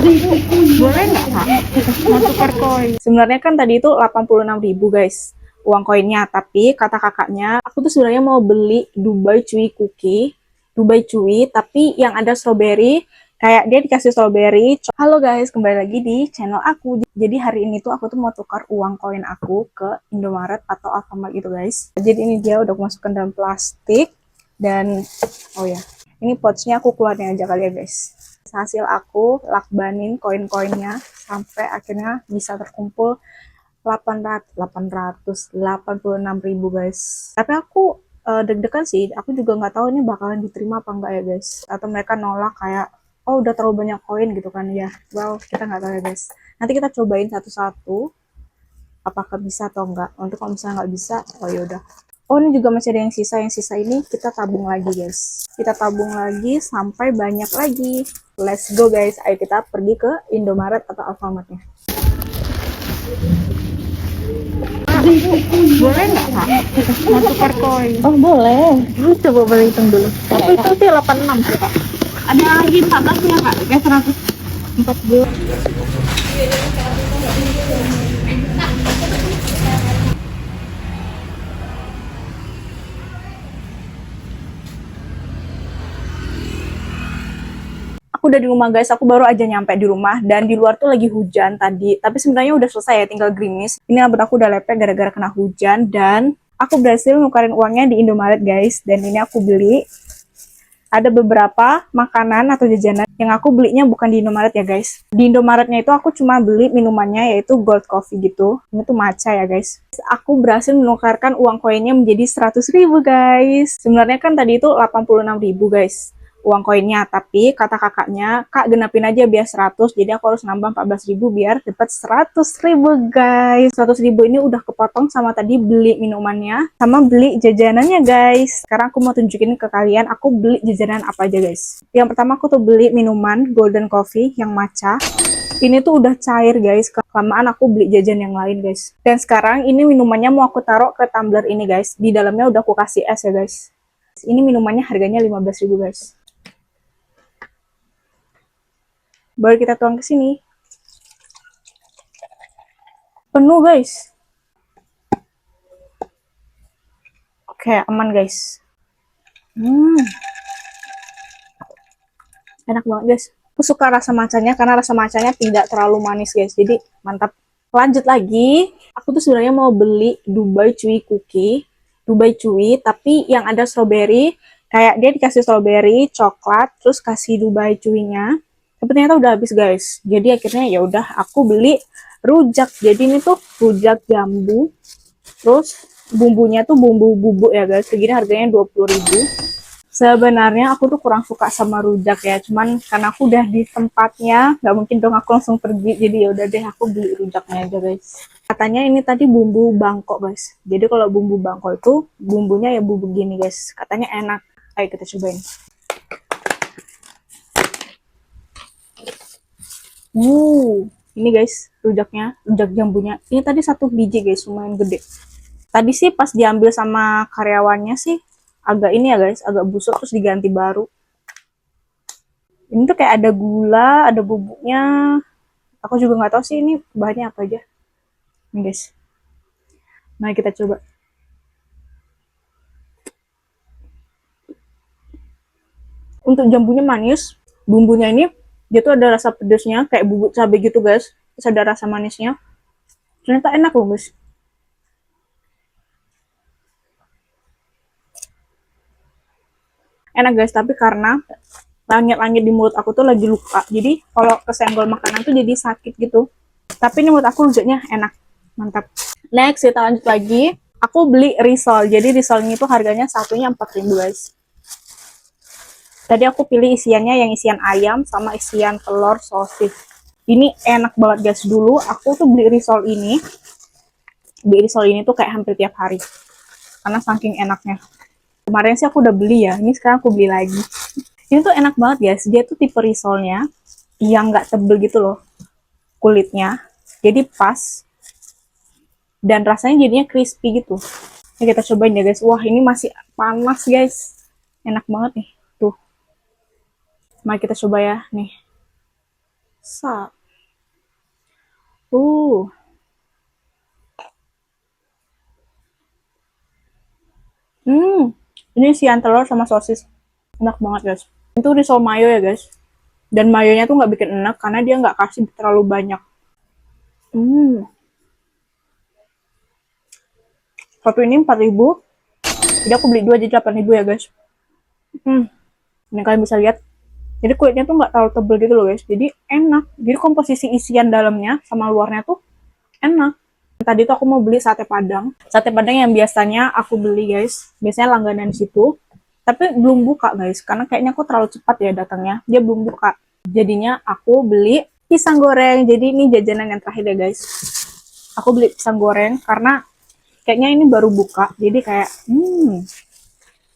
Boleh nggak kak? Mau tukar koin. Sebenarnya kan tadi itu 86.000 guys uang koinnya, tapi kata kakaknya aku tuh sebenarnya mau beli Dubai Chewy Cookie, Dubai Chewy tapi yang ada strawberry, kayak dia dikasih strawberry. Halo guys, kembali lagi di channel aku. Jadi hari ini tuh aku tuh mau tukar uang koin aku ke Indomaret atau Alfamart gitu guys. Jadi ini dia udah aku masukkan dalam plastik dan oh ya, ini pouchnya aku keluarin aja kali ya guys. Hasil aku lakbanin koin-koinnya sampai akhirnya bisa terkumpul 886.000 guys. Tapi aku deg-degan sih, aku juga nggak tahu ini bakalan diterima apa enggak ya guys, atau mereka nolak kayak oh udah terlalu banyak koin gitu kan ya. Well, kita nggak tahu ya guys, nanti kita cobain satu-satu apakah bisa atau enggak. Untuk kalau misalnya nggak bisa, oh yaudah. Oh, ini juga masih ada yang sisa ini kita tabung lagi guys, kita tabung lagi sampai banyak lagi. Let's go guys, ayo kita pergi ke Indomaret atau Alfamartnya. Boleh nggak kak? Mau tukar koin? Oh boleh. Coba boleh hitung dulu. Tapi itu sih 86 sih kak. Ada lagi 14 ya kak? Kayak 140. Aku udah di rumah guys, aku baru aja nyampe di rumah dan di luar tuh lagi hujan tadi, tapi sebenarnya udah selesai ya, tinggal gerimis. Ini rambut aku udah lepek gara-gara kena hujan dan aku berhasil nukarin uangnya di Indomaret guys. Dan ini aku beli ada beberapa makanan atau jajanan yang aku belinya bukan di Indomaret ya guys. Di Indomaretnya itu aku cuma beli minumannya yaitu Gold Coffee gitu. Ini tuh matcha ya guys. Aku berhasil menukarkan uang koinnya menjadi 100.000 guys. Sebenarnya kan tadi itu 86.000 guys uang koinnya, tapi kata kakaknya kak genapin aja biar 100, jadi aku harus nambah 14.000 biar dapat 100.000 guys. 100.000 ini udah kepotong sama tadi beli minumannya sama beli jajanannya guys. Sekarang aku mau tunjukin ke kalian aku beli jajanan apa aja guys. Yang pertama aku tuh beli minuman golden coffee yang matcha. Ini tuh udah cair guys, kelamaan aku beli jajan yang lain guys. Dan sekarang ini minumannya mau aku taruh ke tumbler ini guys. Di dalamnya udah aku kasih es ya guys. Ini minumannya harganya 15.000 guys. Baru kita tuang ke sini. Penuh guys. Oke, aman guys. Enak banget guys. Aku suka rasa matchanya karena rasa matchanya tidak terlalu manis guys. Jadi mantap. Lanjut lagi. Aku tuh sebenarnya mau beli Dubai Chewy Cookie, Dubai Chewy tapi yang ada strawberry. Kayak dia dikasih strawberry, coklat, terus kasih Dubai Chewy-nya. Tapi ternyata udah habis guys. Jadi akhirnya ya udah aku beli rujak. Jadi ini tuh rujak jambu. Terus bumbunya tuh bumbu bubuk ya guys. Segini harganya 20.000. Sebenarnya aku tuh kurang suka sama rujak ya. Cuman karena aku udah di tempatnya, nggak mungkin dong aku langsung pergi. Jadi ya udah deh aku beli rujaknya aja guys. Katanya ini tadi bumbu Bangkok guys. Jadi kalau bumbu Bangkok itu bumbunya ya bumbu gini guys. Katanya enak. Ayo kita cobain. Ini guys rujaknya, rujak jambunya. Ini tadi satu biji guys, lumayan gede. Tadi sih pas diambil sama karyawannya sih agak ini ya guys, agak busuk terus diganti baru. Ini tuh kayak ada gula, ada bubuknya. Aku juga nggak tahu sih ini bahannya apa aja. Nih guys. Mari kita coba. Untuk jambunya manis, bumbunya ini dia tuh ada rasa pedasnya kayak bubuk cabai gitu guys. Terus ada rasa manisnya. Ternyata enak loh guys. Enak guys, tapi karena langit-langit di mulut aku tuh lagi luka. Jadi kalau kesenggol makanan tuh jadi sakit gitu. Tapi ini menurut aku rujaknya enak. Mantap. Next kita lanjut lagi. Aku beli risol. Jadi risolnya itu harganya satunya 4.000 guys. Tadi aku pilih isiannya yang isian ayam sama isian telur sosis. Ini enak banget guys. Dulu aku tuh beli risol ini. Beli risol ini tuh kayak hampir tiap hari. Karena saking enaknya. Kemarin sih aku udah beli ya. Ini sekarang aku beli lagi. Ini tuh enak banget guys. Dia tuh tipe risolnya yang nggak tebel gitu loh kulitnya. Jadi pas. Dan rasanya jadinya crispy gitu. Ini kita cobain ya guys. Wah ini masih panas guys. Enak banget nih. Tuh. Mari kita coba ya. Nih. Sa. Uh. Ini isian telur sama sosis. Enak banget, guys. Itu risol mayo ya, guys. Dan mayonya tuh nggak bikin enak karena dia nggak kasih terlalu banyak. Satu ini 4.000. Jadi aku beli 2 jadi 8.000 ya, guys. Ini kalian bisa lihat. Jadi kulitnya tuh nggak terlalu tebel gitu loh, guys. Jadi enak. Jadi komposisi isian dalamnya sama luarnya tuh enak. Tadi tuh aku mau beli sate padang. Sate padang yang biasanya aku beli, guys. Biasanya langganan di situ. Tapi belum buka, guys. Karena kayaknya aku terlalu cepat ya datangnya. Dia belum buka. Jadinya aku beli pisang goreng. Jadi ini jajanan yang terakhir ya, guys. Aku beli pisang goreng karena kayaknya ini baru buka. Jadi kayak,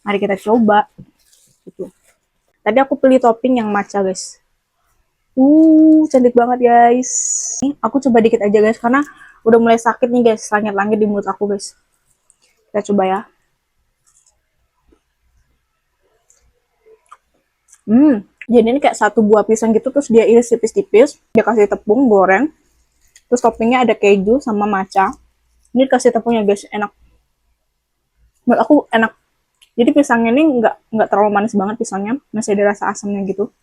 mari kita coba. Gitu. Tadi aku beli topping yang matcha, guys. Cantik banget, guys. Nih, aku coba dikit aja, guys. Karena udah mulai sakit nih, guys. Langit-langit di mulut aku, guys. Kita coba ya. Jadi ini kayak satu buah pisang gitu, terus dia iris tipis-tipis. Dia kasih tepung, goreng. Terus toppingnya ada keju sama matcha. Ini kasih tepungnya, guys. Enak. Menurut aku enak. Jadi pisangnya ini nggak terlalu manis banget pisangnya. Masih ada rasa asamnya gitu.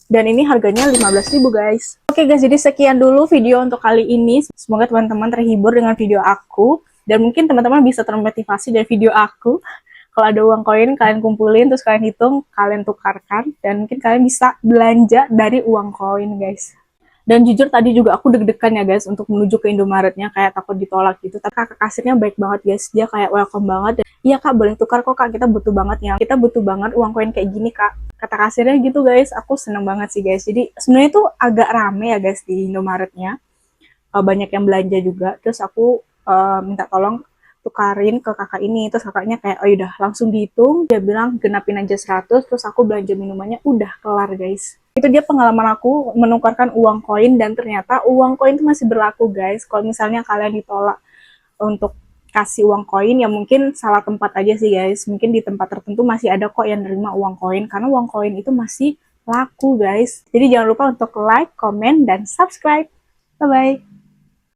Dan ini harganya 15.000, guys. Oke, guys, jadi sekian dulu video untuk kali ini. Semoga teman-teman terhibur dengan video aku. Dan mungkin teman-teman bisa termotivasi dari video aku. Kalau ada uang koin, kalian kumpulin, terus kalian hitung, kalian tukarkan. Dan mungkin kalian bisa belanja dari uang koin, guys. Dan jujur tadi juga aku deg-degan ya, guys, untuk menuju ke Indomaretnya, kayak takut ditolak gitu. Tapi kakak kasirnya baik banget, guys. Dia kayak welcome banget. Iya, Kak, boleh tukar kok, Kak. Kita butuh banget ya. Kita butuh banget uang koin kayak gini, Kak. Kata kasirnya gitu, guys. Aku seneng banget sih, guys. Jadi sebenarnya tuh agak rame ya, guys, di Indomaretnya. Banyak yang belanja juga. Terus aku minta tolong tukarin ke kakak ini. Terus kakaknya kayak, oh udah langsung dihitung. Dia bilang genapin aja 100. Terus aku belanja minumannya udah kelar, guys. Itu dia pengalaman aku menukarkan uang koin, dan ternyata uang koin itu masih berlaku, guys. Kalau misalnya kalian ditolak untuk kasih uang koin, ya mungkin salah tempat aja sih, guys. Mungkin di tempat tertentu masih ada kok yang nerima uang koin, karena uang koin itu masih laku, guys. Jadi jangan lupa untuk like, comment, dan subscribe. Bye-bye.